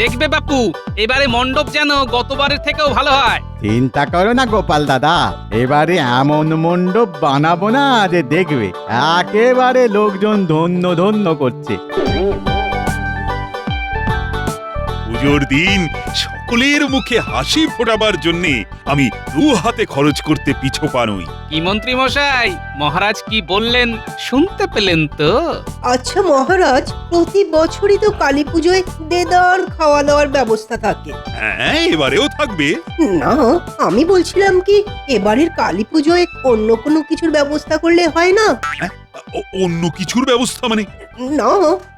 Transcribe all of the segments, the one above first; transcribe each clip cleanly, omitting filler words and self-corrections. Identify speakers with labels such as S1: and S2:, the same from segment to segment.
S1: দেখবে বাপু, এবারে মণ্ডপ যেন গতবারের থেকেও ভালো হয়।
S2: চিন্তা করো না গোপাল দাদা, এবারে এমন মণ্ডপ বানাবো না যে দেখবে একেবারে লোকজন ধন্য ধন্য করছে।
S3: পুজোর দিন সকলের মুখে হাসি ফোটাবার জন্য আমি 2 হাতে খরচ করতে পিছপা নই।
S1: কি মন্ত্রী মশাই, মহারাজ কি বললেন শুনতে পেলেন তো?
S4: আচ্ছা মহারাজ, প্রতি বছরই তো কালী পুজোয় দেদার খাওয়া দাওয়ার ব্যবস্থা থাকে।
S3: হ্যাঁ, এবারেও থাকবে।
S4: না, আমি বলছিলাম কি এবারের কালী পুজোয় অন্য কোনো কিছুর ব্যবস্থা করলে হয় না?
S3: অন্য কিছুর ব্যবস্থা মানে?
S4: না,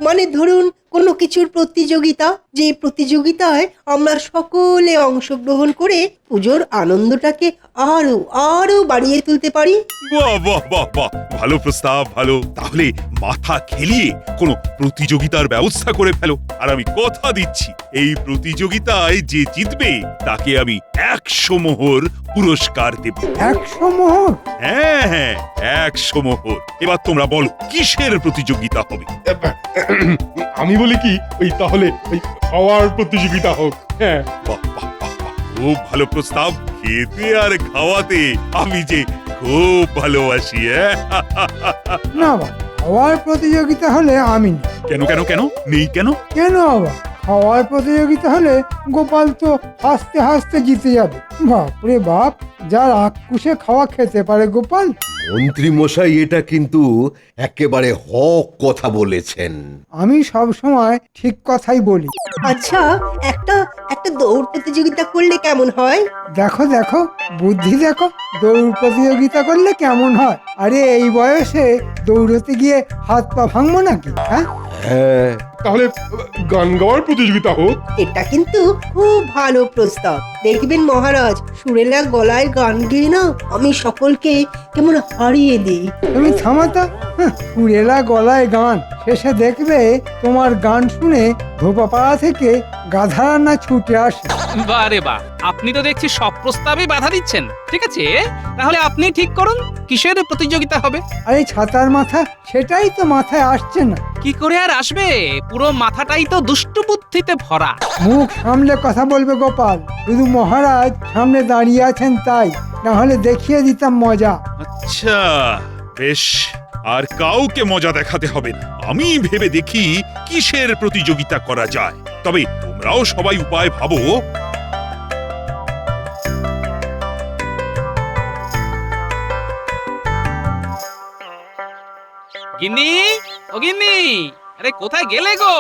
S4: মানে ধরুন কোনো কিছুর প্রতিযোগিতা, যে প্রতিযোগিতায় আমরা সকলে অংশগ্রহণ করে পুজোর আনন্দটাকে আরো আরো বাড়িয়ে তুলতে পারি।
S3: বাহ বাহ বাহ বাহ, ভালো প্রস্তাব, ভালো। তাহলে মাথা খেলিয়ে কোনো প্রতিযোগিতার ব্যবস্থা করে ফেলো। আর আমি কথা দিচ্ছি, এই প্রতিযোগিতায় যে জিতবে তাকে আমি 100 মোহর পুরস্কার দেব।
S5: 100 মোহর?
S3: হ্যাঁ হ্যাঁ, 100 মোহর। এবার তোমরা বলো কিসের প্রতিযোগিতা হবে?
S6: আমি বলি কি, ওই তাহলে ওই খাওয়ার প্রতিযোগিতা হোক। হ্যাঁ,
S3: বাহ বাহ বাহ বাহ, খুব ভালো প্রস্তাব। খেতে আর খাওয়াতে আমি যে খুব ভালোবাসি।
S5: না বাবা, খাওয়ার প্রতিযোগিতা হলে আমি নেই।
S3: কেন কেন কেন নেই কেন?
S5: কেন বাবা, খাওয়ার প্রতিযোগিতা হলে গোপাল তো হাসতে হাসতে জিতে যাবে। বাপরে বাপ, যার আক্কুশে খাওয়া খেতে পারে গোপাল।
S7: মন্ত্রী মশাই এটা কিন্তু একেবারে হক কথা বলেছেন।
S5: আমি সব সময় ঠিক কথাই বলি।
S4: আচ্ছা, একটা একটা দৌড় প্রতিযোগিতা করলে কেমন হয়?
S5: দেখো দেখো, বুদ্ধি দেখো, দৌড় প্রতিযোগিতা করলে কেমন হয়? আরে এই বয়সে দৌড়তে গিয়ে হাত পা ভাঙবো নাকি? হ্যাঁ,
S7: হ্যাঁ,
S6: তাহলে গান গাওয়ার প্রতিযোগিতা হোক।
S4: এটা কিন্তু খুব ভালো প্রস্তাব। দেখবেন মহারাজ, সুরেলা গলায় গান গেয়ে না আমি সকলকে কেমন হারিয়ে দিই।
S5: তুমি থামাতা। পুরেলা গলায় গান, শেষে দেখবে তোমার গান শুনে ধোপাপাড়া থেকে গাধারা না ছুটে আসে।
S1: বারে বাহ, আপনি তো দেখছি সব প্রস্তাবেই বাধা দিচ্ছেন। ঠিক আছে, তাহলে আপনি ঠিক করুন কিসের প্রতিযোগিতা হবে।
S5: আরে ছাতার মাথা, সেটাই তো মাথায় আসছে না।
S1: কি করে আর আসবে, পুরো মাথাটাই তো দুষ্টু বুদ্ধিতে ভরা।
S5: মুখ সামলে কথা বলবে গোপাল, শুধু মহারাজ সামনে দাঁড়িয়ে আছেন তাই, না হলে দেখিয়ে দিতাম মজা।
S3: আচ্ছা বেশ, আর কাউকে মজা দেখাতে হবে না। আমি ভেবে দেখি কিসের প্রতিযোগিতা করা যায়। তবে তোমরাও সবাই উপায় ভাবো।
S1: গিন্নি, ও গিন্নি, আরে কোথায় গেলে গো?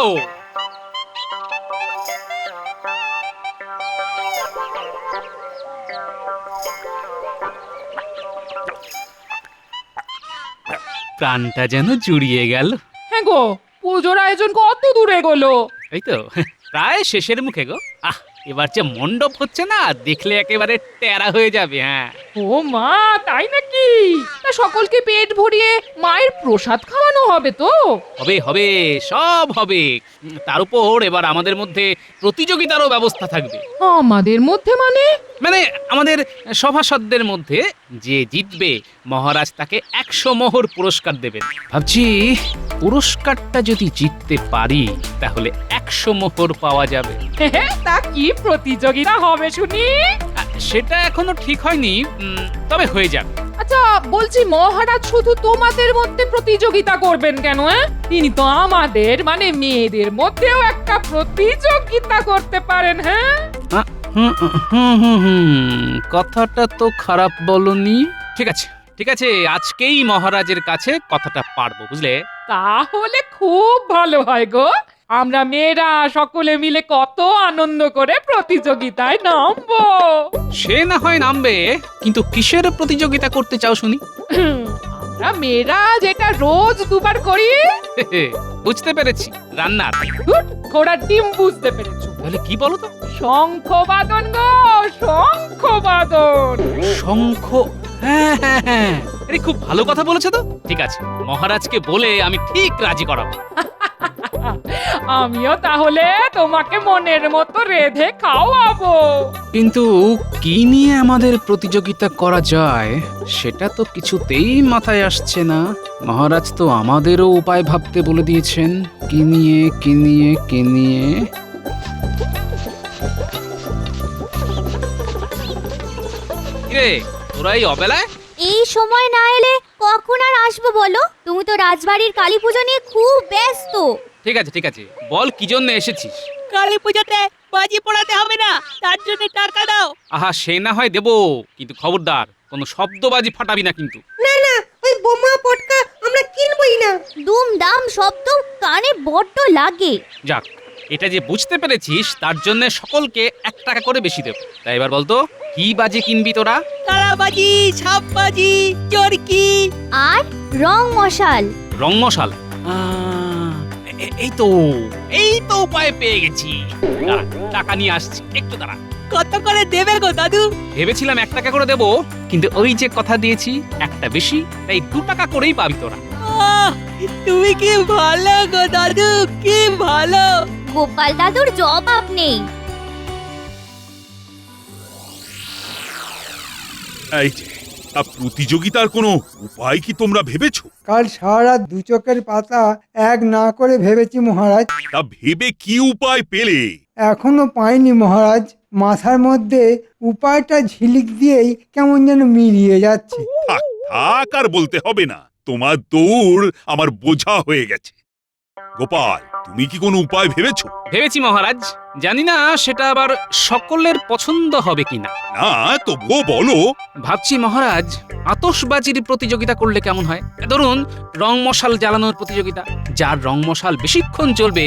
S1: প্রাণটা যেন জুড়িয়ে গেল।
S8: হ্যাঁ গো, পুজোর আয়োজন কত দূরে গেলো?
S1: এই তো প্রায় শেষের মুখে গো। এবার যে মণ্ডপ হচ্ছে না, দেখলে একেবারে টেরা হয়ে যাবে। হ্যাঁ,
S8: ও মা, তাই নাকি? তা সকলকে পেট ভরিয়ে মায়ের প্রসাদ খাওয়ানো হবে তো?
S1: হবে হবে, সব হবে। তার উপর এবার আমাদের মধ্যে প্রতিযোগিতারও ব্যবস্থা থাকবে।
S8: আমাদের মধ্যে মানে?
S1: মানে আমাদের সভাসদদের মধ্যে যে জিতবে মহারাজ তাকে 100 মোহর পুরস্কার দেবেন। ভাবছি পুরস্কারটা যদি জিততে পারি তাহলে 100 মোহর পাওয়া যাবে।
S8: তা কি প্রতিযোগিতা হবে শুনি?
S1: সেটা এখনো ঠিক হয়নি, তবে হয়ে যাবে।
S8: আচ্ছা বলছি, মহারাজ শুধু তোমাদের মধ্যে প্রতিযোগিতা করবেন কেন? তিনি তো আমাদের মানে মেয়েদের মধ্যেও একটা প্রতিযোগিতা করতে পারেন। হ্যাঁ,
S1: কথাটা তো খারাপ বলনি। ঠিক আছে ঠিক আছে, আজকেই মহারাজের কাছে কথাটা পারবো, বুঝলে?
S8: তাহলে খুব ভালো হয় গো। আমরা মেয়েরা সকলে মিলে কত আনন্দ করে প্রতিযোগিতায় নামবো।
S1: সে না হয় নামবে, কিন্তু কিসের প্রতিযোগিতা করতে চাও শুনি?
S8: আমরা মেয়েরা যেটা রোজ দুবার করি।
S1: বুঝতে পেরেছি, রান্নার।
S8: ঘোড়ার ডিম বুঝতে পেরেছো?
S1: তাহলে কি বলো তো?
S8: শঙ্খবাদন গো, শঙ্খবাদন।
S1: শঙ্খ, হ্যাঁ হ্যাঁ হ্যাঁ, আরে খুব ভালো কথা বলেছো তো। ঠিক আছে, মহারাজকে বলে আমি ঠিক রাজি করাবো।
S8: আমিও তাহলে তোমাকে মনের মতো রেঁধে খাওয়াবো।
S1: কিন্তু কি নিয়ে আমাদের প্রতিযোগিতা করা যায় সেটা তো কিছুতেই মাথায় আসছে না। মহারাজ তো আমাদেরও উপায় ভাবতে বলে দিয়েছেন। কি নিয়ে কি নিয়ে কি নিয়ে তোরা এই অবেলায়?
S9: এই সময় না এলে কখন আর আসবো বলো? তুমি তো রাজবাড়ির কালী পুজো নিয়ে খুব ব্যস্ত।
S1: ঠিক আছে ঠিক আছে, বল কি জন্য এসেছিস?
S10: কালী পুজোতে বাজি পোড়াতে হবে না, তার জন্য টাকা দাও।
S1: আহা, সে না হয় দেবো, কিন্তু খবরদার কোনো শব্দবাজি ফাটাবি না কিন্তু।
S4: না না, ওই বোমা পটকা আমরা কিনবই না।
S9: দুম দাম শব্দ কানে বড্ড লাগে।
S1: যাক, এটা যে বুঝতে পেরেছিস তার জন্য সকলকে 1 টাকা করে বেশি দেব। তাই এবার বলতো, কি বাজি কিনবি তোরা?
S10: কালাবাজি, ছাপ বাজি, চরকি
S9: আর রং মশাল।
S1: রং মশাল? এই তো উপায় পেয়ে গেছি। দাঁড়া, টাকা নিয়ে আসছি, একটু দাঁড়া।
S10: কত করে দেবে গো দাদু?
S1: ভেবেছিলাম 1 টাকা করে দেবো, কিন্তু ওই যে কথা দিয়েছি একটা বেশি, তাই 2 টাকা করেই পাবি তোরা।
S10: আহ, তুমি কি ভালো গো দাদু, কি ভালো।
S9: গোপাল দাদুর জবাব নেই।
S3: এই যে, তা প্রতিযোগিতার কোনো উপায় কি তোমরা ভেবেছো?
S5: কাল সারা রাত দু চোখের পাতা এক না করে ভেবেছি মহারাজ।
S3: তা ভেবে কি উপায় পেলে?
S5: এখনো পাইনি মহারাজ। মাথার মধ্যে উপায়টা ঝিলিক দিয়েই কেমন যেন মিলিয়ে যাচ্ছে।
S3: থাক থাক, আর বলতে হবে না, তোমার দৌড় আমার বোঝা হয়ে গেছে। গোপাল, তুমি কি কোনো উপায় ভেবেছো?
S1: ভেবেছি মহারাজ, জানি না সেটা আবার সকলের পছন্দ হবে কিনা।
S3: না, তবুও বলো।
S1: ভাবছি মহারাজ, আতশবাজির প্রতিযোগিতা করলে কেমন হয়? ধরুন, রং মশাল জ্বালানোর প্রতিযোগিতা। যার রং মশাল বেশিক্ষণ চলবে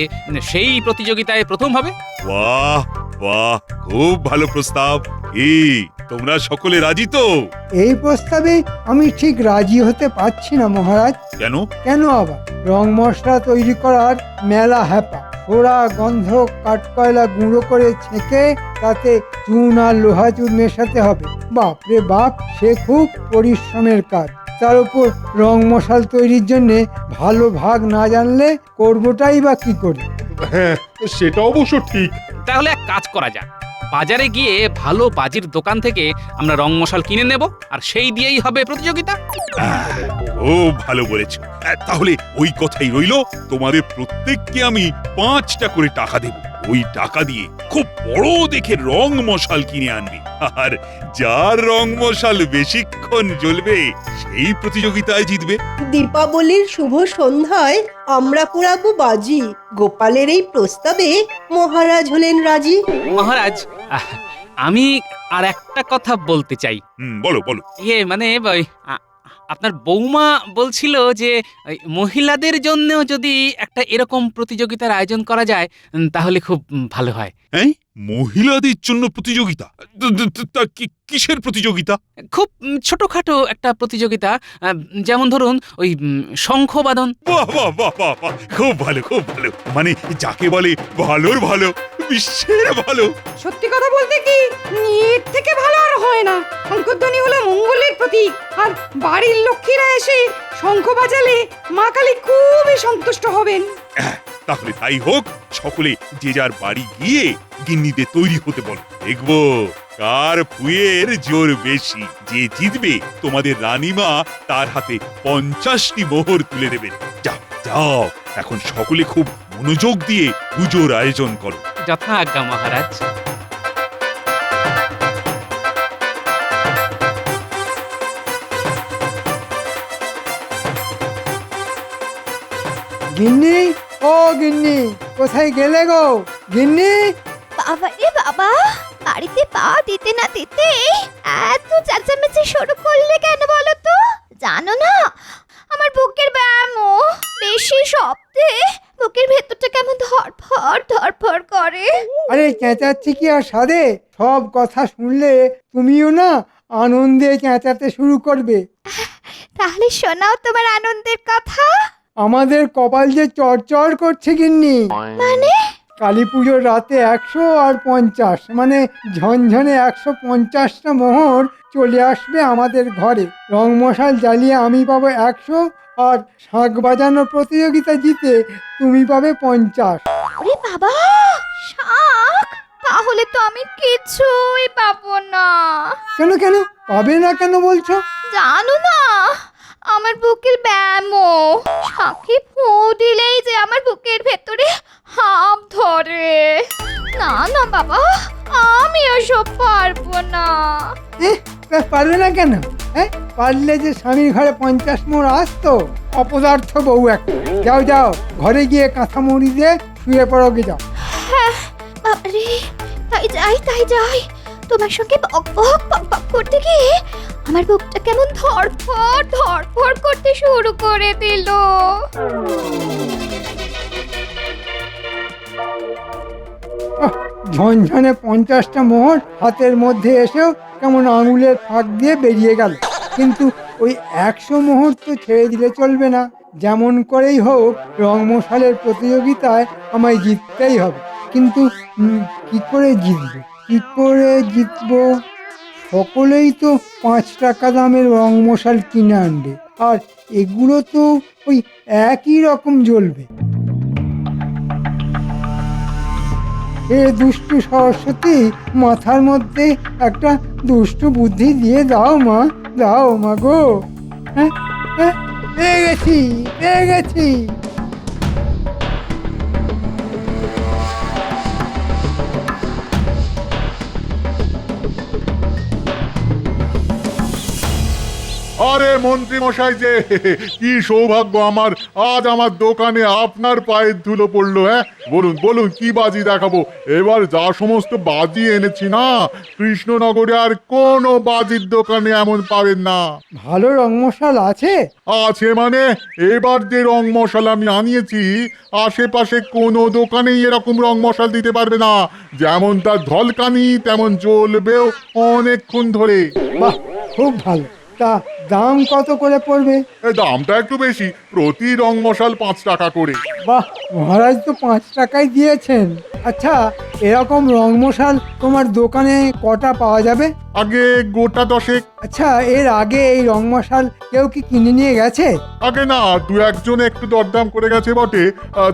S1: সেই প্রতিযোগিতায় প্রথম হবে।
S3: বাহ বাহ, খুব ভালো প্রস্তাব। এই, তোমরা সকলে রাজি তো?
S5: এই প্রস্তাবে আমি ঠিক রাজি হতে পারছি না মহারাজ।
S3: কেন?
S5: কেন আবার? রং মশলা তৈরি করার মেলা হ্যাপা। পোড়া গন্ধ কাঠকয়লা গুঁড়ো করে ছেঁকে তাতে চুন আর লোহা চুন মেশাতে হবে। বাপরে বাপ, সে খুব পরিশ্রমের কাজ। তার উপর রং মশাল তৈরির জন্য ভালো ভাগ না জানলে করবোটাই বা কি করে?
S6: হ্যাঁ, সেটা অবশ্য ঠিক।
S1: তাহলে এক কাজ করা যাক, বাজারে গিয়ে ভালো বাজির দোকান থেকে আমরা রং মশাল কিনে নেব, আর সেই দিয়েই হবে প্রতিযোগিতা।
S3: খুব ভালো বলেছো। তাহলে ওই কথাই রইলো, তোমাদের প্রত্যেককে আমি 5টা করে টাকা দেব। ওই টাকা দিয়ে খুব বড় দেখে রং মশাল কিনে আনবে, আর যার রং মশাল বেশিক্ষণ জ্বলবে সেই প্রতিযোগিতায় জিতবে।
S4: দীপাবলির শুভ সন্ধ্যায় আমরা পোড়াবো বাজি। গোপালের এই প্রস্তাবে মহারাজ হলেন রাজি।
S1: মহারাজ, আমি আর একটা কথা বলতে চাই।
S3: বলো বলো।
S1: মানে আপনার বৌমা বলছিল যে মহিলাদের জন্যও যদি একটা এরকম প্রতিযোগিতার আয়োজন করা যায় তাহলে খুব ভালো হয়।
S3: হ্যাঁ, মহিলাদের জন্য প্রতিযোগিতা? তা কিসের প্রতিযোগিতা?
S1: খুব ছোটখাটো একটা প্রতিযোগিতা, যেমন ধরুন ওই শঙ্খবাদন।
S3: বাহ বাহ বাহ বাহ বাহ, খুব ভালো খুব ভালো। মানে যাকে বলে ভালোর ভালো, বিশ্বের ভালো।
S11: সত্যি কথা বলতে কি, এর থেকে ভালো আর হয় না। শঙ্খধ্বনি হলো মঙ্গলের প্রতীক, আর বাড়ির লক্ষ্মীরা এসে শঙ্খ বাজালে মা কালী খুবই সন্তুষ্ট হবেন।
S3: তাহলে তাই হোক, সকলে যে যার বাড়ি গিয়ে গিন্নিদের তৈরি হতে বলো। দেখবো কার ফুয়ের জোর বেশি। যে জিতবে তোমাদের রানীমা তার হাতে 50টি মোহর তুলে দেবেন। যাও যাও, এখন সকলে খুব মনোযোগ দিয়ে পুজোর আয়োজন করো।
S1: যথা আজ্ঞা মহারাজ।
S5: গিন্নি, ও গিন্নি, কোথায় গেলে গো গিন্নি?
S9: বাবা রে বাবা, বাড়িতে পা দিতে না দিতে এত চেঁচামেচি শুরু করলে কেন বলো তো? জানো না, আমার বুকের ব্যায়াম, বেশি শব্দে বুকের ভেতরটা কেমন ধরফর করে।
S5: আরে চেঁচাচ্ছি কি আর সাধে? সব কথা শুনলে তুমিও না আনন্দে চেঁচাতে শুরু করবে।
S9: তাহলে শোনাও তোমার আনন্দের কথা।
S5: আমাদের কপাল যে চড়চড় করছে গিন্নি।
S9: মানে?
S5: কালী পুজোর রাতে 100 আর 50, মানে ঝনঝনে 150টা মোহর চলে আসবে আমাদের ঘরে। রং মশাল জ্বালিয়ে আমি পাবো 100, আর শাঁখ বাজানোর প্রতিযোগিতা জিতে তুমি পাবে 50।
S9: ওরে বাবা, শাঁখ! তাহলে তো আমি কিছুই পাবো না।
S5: কেন কেন পাবে না কেন বলছো?
S9: জানো না, আমার বুকের ব্যায়াম, নাকে ফু দিলেই যে আমার বুকের ভেতরে হাঁপ ধরে। না না বাবা, আমি ওসব পারবো না।
S5: পারবে না কেন? হ্যাঁ, পারলে যে স্বামীর ঘরে 50 মোড় আসতো। অপদার্থ বউ একটা। যাও যাও, ঘরে গিয়ে কাঁথা মুড়ি দিয়ে শুয়ে পড়ো গে, যাও।
S9: হ্যাঁ বাবারে, তাই যাই। তোমার সঙ্গে বক বক বক বক করতে গিয়ে আমার বুকটা কেমন ধড়ফড় করতে শুরু করে দিল।
S5: ঝনঝনে 50টা মোহর হাতের মধ্যে এসেও কেমন আঙুলের ফাঁক দিয়ে বেরিয়ে গেল। কিন্তু ওই 100 মোহর তো ছেড়ে দিলে চলবে না। যেমন করেই হোক রংমশালের প্রতিযোগিতায় আমায় জিততেই হবে। কিন্তু কি করে জিতবো? সকলেই তো 5 টাকা দামের রংমশাল কিনে আনবে, আর এগুলো তো ওই একই রকম জ্বলবে। এ দুষ্টু সরস্বতী, মাথার মধ্যে একটা দুষ্টু বুদ্ধি দিয়ে দাও মা গো। হ্যাঁ, পেয়ে গেছি।
S12: আরে মন্ত্রী মশাই যে, কি সৌভাগ্য আমার, আজ আমার দোকানে আপনার পায়ের ধুলো পড়লো। হ্যাঁ, বলুন কি বাজি দেখাবো? এবার যা সমস্ত বাজি এনেছি না, কৃষ্ণনগরে আর কোনো বাজির দোকানে এমন পাবেন না।
S5: ভালো রংমশাল আছে?
S12: আছে মানে, এবার যে রং মশাল আমি আনিয়েছি, আশেপাশে কোনো দোকানেই এরকম রং মশাল দিতে পারবে না। যেমন তার ঝলকানি, তেমন জ্বলবেও অনেকক্ষণ ধরে।
S5: বাহ, খুব ভালো। তা দাম কত করে পড়বে?
S12: দামটা একটু বেশি, প্রতি রং মশাল 5 টাকা করে।
S5: বাহ, মহারাজ তো 5 টাকায় দিয়েছেন। আচ্ছা, এরকম রংমশাল তোমার দোকানে কটা পাওয়া যাবে?
S12: আগে গোটা 10।
S5: আচ্ছা, এর আগে এই রংমশাল কেউ কি কিনে নিয়ে গেছে?
S12: আগে না, 2-1 জন একটু দরদাম করে গেছে বটে,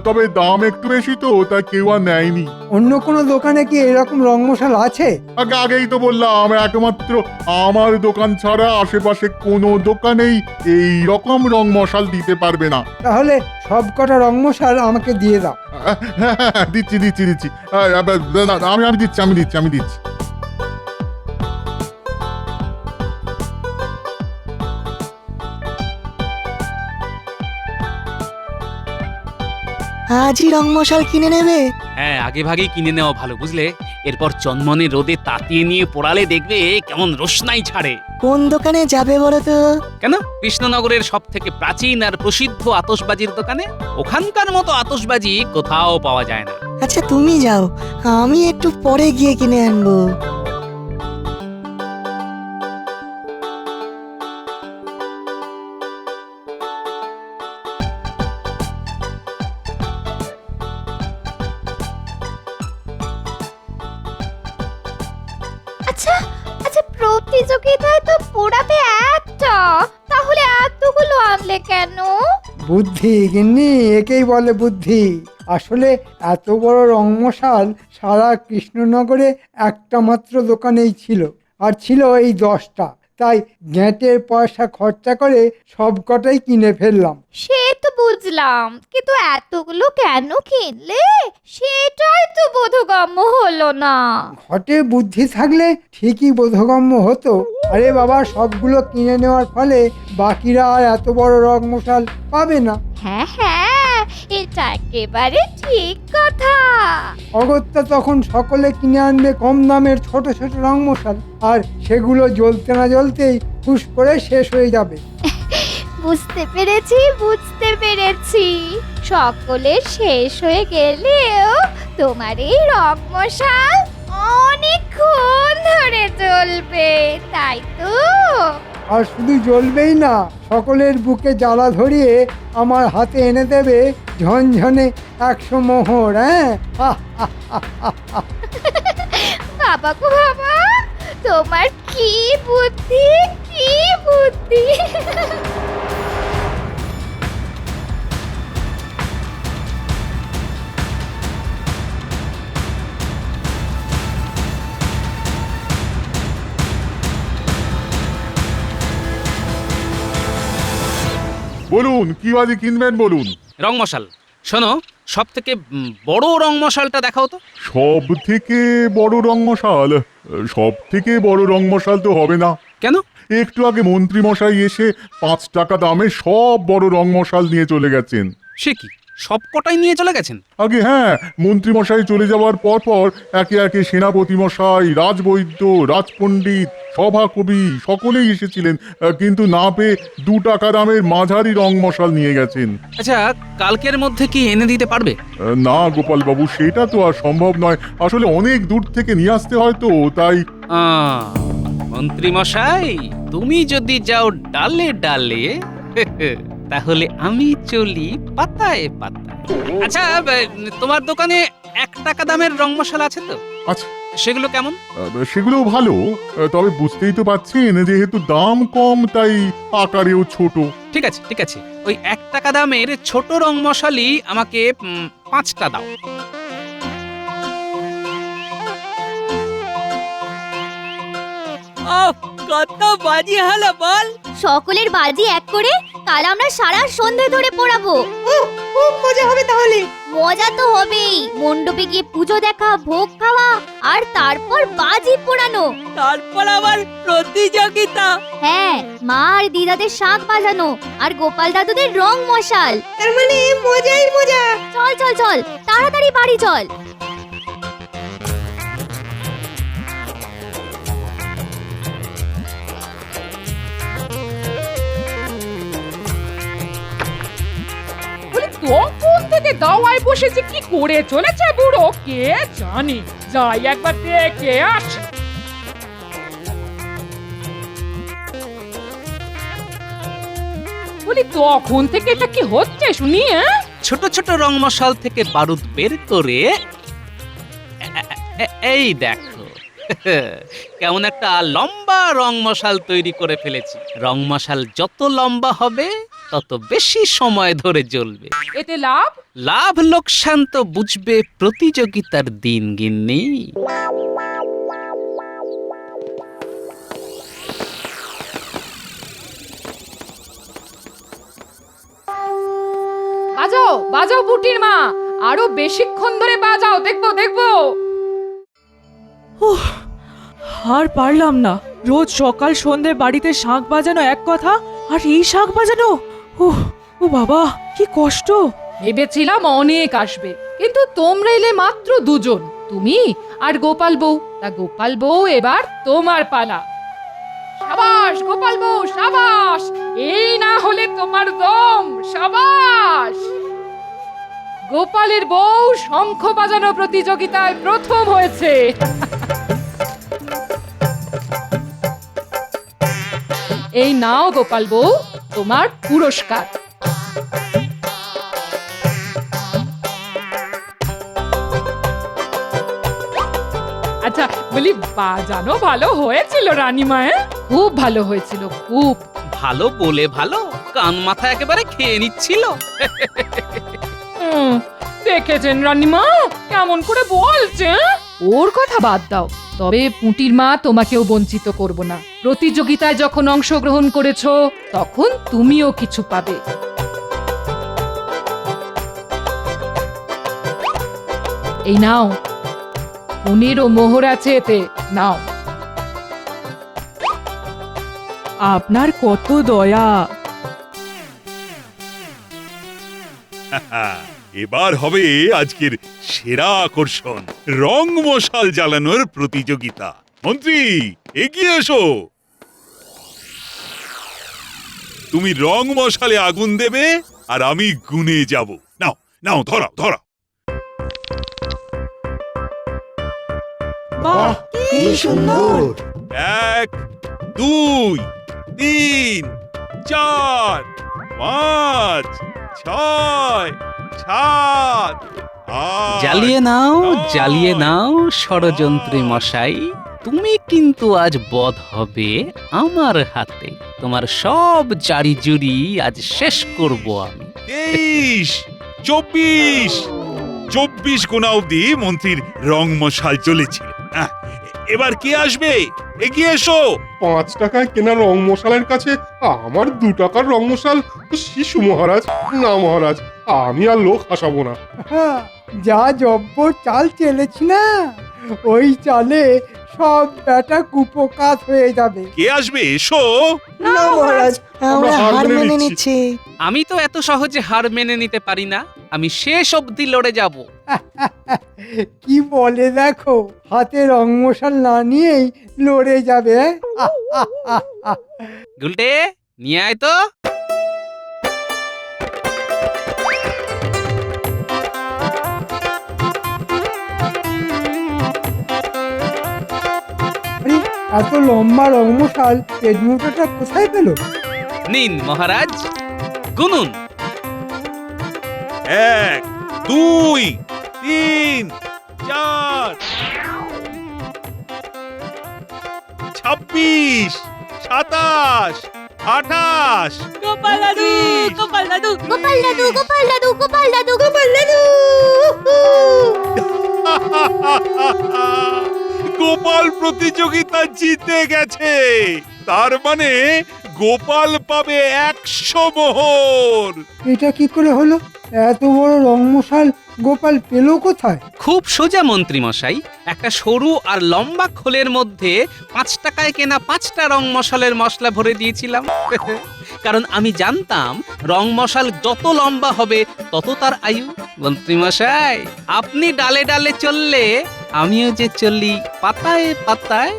S12: তবে দাম একটু বেশি তো, তাই কেউ আর নেয়নি।
S5: অন্য কোনো দোকানে কি এরকম রংমশাল আছে?
S12: আগেই তো বললাম, একমাত্র আমার দোকান ছাড়া আশেপাশে কোনো দোকানেই এই রকম রং মশাল দিতে পারবে না।
S5: তাহলে সব কটা রংমশাল আমাকে দিয়ে দাও।
S12: দিচ্ছি। আমি দিচ্ছি।
S10: আজই রংমশাল কিনে নেবে?
S1: হ্যাঁ, আগে ভাগেই কিনে নেওয়া ভালো, বুঝলে? এরপর চন্দনে রোদে তাতিয়ে নিয়ে পোড়ালে দেখবে কেমন রোশনাই ছাড়ে।
S10: কোন দোকানে যাবে বলো তো?
S1: কেন, কৃষ্ণনগরের সব থেকে প্রাচীন আর প্রসিদ্ধ আতশবাজির দোকানে। ওখানকার মতো আতশবাজি কোথাও পাওয়া যায় না।
S10: আচ্ছা তুমি যাও, আমি একটু পরে গিয়ে কিনে আনবো।
S9: আচ্ছা, প্রতিযোগিতায় তো পোড়াবে একটা, তাহলে এতগুলো আনলে কেন?
S5: বুদ্ধি গিন্নি, একেই বলে বুদ্ধি। আসলে এত বড় রংমশাল সারা কৃষ্ণনগরে একটা মাত্র দোকানেই ছিল, আর ছিল এই 10টা। তাই গ্যাঁটের পয়সা খরচা করে সব কটাই কিনে ফেললাম।
S9: সে তো বুঝলাম, কিন্তু এতগুলো কেন কিনলে সেটাই তো বোধগম্য হলো না।
S5: ঘটে বুদ্ধি থাকলে ঠিকই বোধগম্য হতো। আরে বাবা, সবগুলো কিনে নেওয়ার ফলে বাকিরা আর এত বড় রংমশাল পাবে না।
S9: হ্যাঁ, এটা একেবারে ঠিক কথা।
S5: অগত্যা তখন সকলে কিনে আনবে কম দামের ছোট ছোট রংমশাল, আর সেগুলো জ্বলতে না জ্বলতেই হুশ করে শেষ হয়ে যাবে।
S9: বুঝতে পেরেছি। সকলের শেষ হয়ে গেলেও তোমার এই রংমশাল অনেকক্ষণ ধরে জ্বলবে, তাই তো?
S5: আর শুধু জ্বলবেই না, সকলের বুকে জ্বালা ধরিয়ে আমার হাতে এনে দেবে ঝনঝনে 100 মোহর। হ্যাঁ,
S9: বাবা গো বাবা, তোমার কি বুদ্ধি!
S12: বলুন কি বাজি কিনবেন বলুন।
S1: রং মশাল। শোনো, সব থেকে বড় রং মশালটা দেখাও তো।
S12: সব থেকে বড় রং মশাল? সব থেকে বড় রং মশাল তো হবে না।
S1: কেন?
S12: একটু আগে মন্ত্রী মশাই এসে 5 টাকা দামে সব বড় রং মশাল নিয়ে চলে গেছেন।
S1: সে কি, সব কটাই নিয়ে চলে গেছেন?
S12: আগে হ্যাঁ, মন্ত্রী মশাই চলে যাওয়ার পর পর একে একে সেনাপতি মশাই, রাজবৈদ্য, রাজপণ্ডিত, সভাকবি সকলেই এসেছিলেন, কিন্তু না পেয়ে 2 টাকা দামের মাঝারি রং মশাল নিয়ে গেছেন।
S1: আচ্ছা, কালকের মধ্যে কি এনে দিতে পারবে?
S12: না গোপাল বাবু, সেটা তো আর সম্ভব নয়। আসলে অনেক দূর থেকে নিয়ে আসতে হয় তো, তাই।
S1: মন্ত্রী মশাই, তুমি যদি যাও ডালে ডালে তাহলে আমি চলি পাতায় পাতায়। আচ্ছা, তোমার দোকানে 1 টাকা দামের রং মশলা আছে তো?
S12: আচ্ছা,
S1: সেগুলো কেমন?
S12: সেগুলো ভালো, তবে বুঝতেই তো পাচ্ছেন যেহেতু দাম কম তাই আকারেও ছোট।
S1: ঠিক আছে ঠিক আছে, ওই 1 টাকা দামের ছোট রং মশালি আমাকে 5টা দাও।
S10: কত বাজি হলো বল?
S9: সকলের বাজি এক করে কাল আমরা সারা সন্ধে ধরে পোড়াবো।
S4: খুব মজা হবে তাহলে।
S9: মজা তো হবেই, মণ্ডপে গিয়ে পুজো দেখা, ভোগ খাওয়া, আর তারপর বাজি পোড়ানো।
S10: তারপর আবার প্রতিযোগিতা।
S9: হ্যাঁ, মা আর দিদাদের শাঁখ বাজানো, আর গোপাল দাদুদের রং মশাল।
S4: তার মানে মজাই মজা।
S9: চল চল চল, তাড়াতাড়ি বাড়ি চল।
S8: তখন থেকে দাওয়ায় বসেছে, কি করে চলেছে বুড়ো কে জানে। যাই একবার দেখে আস। বলি তখন থেকে এটা কি হচ্ছে শুনি?
S1: ছোট ছোট রং মশাল থেকে বারুদ বের করে এই দেখো কেমন একটা লম্বা রং মশাল তৈরি করে ফেলেছি। রং মশাল যত লম্বা হবে তত বেশি সময় ধরে জ্বলবে।
S8: এতে লাভ?
S1: লাভ লোকসান তো বুঝবে প্রতিযোগিতার দিন গিন্নি।
S8: বাজাও বাজাও বুটির মা, আরো বেশিক্ষণ ধরে বাজাও, দেখবো দেখবো।
S10: আর পারলাম না, রোজ সকাল সন্ধে বাড়িতে শাঁখ বাজানো এক কথা, আর এই শাঁখ বাজানো, ও বাবা কি কষ্ট।
S8: ভেবেছিলাম অনেক আসবে, কিন্তু তোমরা এলে মাত্র 2 জন, তুমি আর গোপাল বউ। তা গোপাল বউ, এবার তোমার পালা। সাবাস গোপাল বউ, সাবাস। এই না হলে তোমার দম। সাবাস। গোপালের বউ শঙ্খ বাজানো প্রতিযোগিতায় প্রথম হয়েছে। এই নাও গোপাল বউ, তোমার পুরস্কার। আচ্ছা বলি, বাজানো ভালো হয়েছিল রানীমা? খুব ভালো হয়েছিল, খুব
S1: ভালো বলে ভালো, কান মাথা একেবারে খেয়ে নিচ্ছিল।
S8: দেখেছেন রানীমা কেমন করে বলছে? ওর কথা বাদ দাও, তবে পুঁটির মা তোমাকেও বঞ্চিত করব না। প্রতিযোগিতায় যখন অংশগ্রহণ করেছো তখন তুমিও কিছু পাবে। এই নাও, 15 মোহর আছে এতে, নাও।
S10: আপনার কত দয়া।
S3: এবার হবে আজকের সেরা আকর্ষণ, রং মশাল জ্বালানোর প্রতিযোগিতা। মন্ত্রী এগিয়ে এসো। তুমি রং মশালে আগুন দেবে আর আমি গুনে যাব। নাও নাও, ধরাও ধরাও।
S7: বাহ কি সুন্দর।
S3: 1 2 3 4 5 6 7 8
S1: জ্বালিয়ে নাও জ্বালিয়ে নাও ষড়যন্ত্রী মশাই, তুমি কিন্তু আজ বধ হবে আমার হাতে। তোমার সব জারি জুরি আজ শেষ করব আমি।
S3: 23 24 গোনা অবধি মন্ত্রীর রং মশাল জ্বলেছিল। এবার কে আসবে? এগিয়ে এসো।
S6: 5 টাকায় কেনা রং মশালের কাছে আমার 2 টাকার রং মশাল শিশু মহারাজ। না মহারাজ, আমি আর লোক হাসাবো না।
S5: হ্যাঁ, যা জব্বর চাল চেলেছি না, ওই চালে সব ব্যাটা কুপোকাত হয়ে যাবে।
S3: কে আসবে? এসো।
S4: না মহারাজ,
S6: আমরা হার মেনে নিচ্ছি।
S1: আমি তো এত সহজে হার মেনে নিতে পারি না, আমি শেষ অবধি লড়ে যাব।
S5: কি বলে দেখো, হাতে রং মশাল না নিয়েই লড়ে যাবে।
S1: গুলটে নিয়ে আয় তো।
S5: আরে, এত লম্বা রং মশাল তেজমুটাটা কোথায় পেল?
S1: নিন মহারাজ, গুনুন।
S3: 1 2 3 4 26 27 28
S10: গোপাল দাদু, গোপাল দাদু,
S9: গোপাল দাদু, গোপাল দাদু, গোপাল দাদু,
S4: গোপাল দাদু!
S3: গোপাল প্রতিযোগিতা জিতে গেছে। তার মানে গোপাল পাবে 100 মোহর।
S5: এটা কি করে হলো? এত বড় রং মশাল গোপাল পেল কোথায়?
S1: খুব সোজা মন্ত্রী মশাই, একটা সরু আর লম্বা খোলের মধ্যে 5 টাকায় কেনা 5টা রং মশালের মশলা ভরে দিয়েছিলাম। কারণ আমি জানতাম রং মশাল যত লম্বা হবে তত তার আয়ু। মন্ত্রী মশাই, আপনি ডালে ডালে চললে আমিও যে চলি পাতায় পাতায়।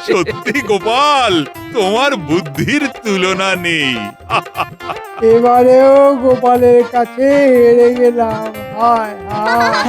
S3: সত্যি গোপাল, তোমার বুদ্ধির তুলনা নেই।
S5: এবারেও গোপালের কাছে হেরে গেলাম। হায় হায়।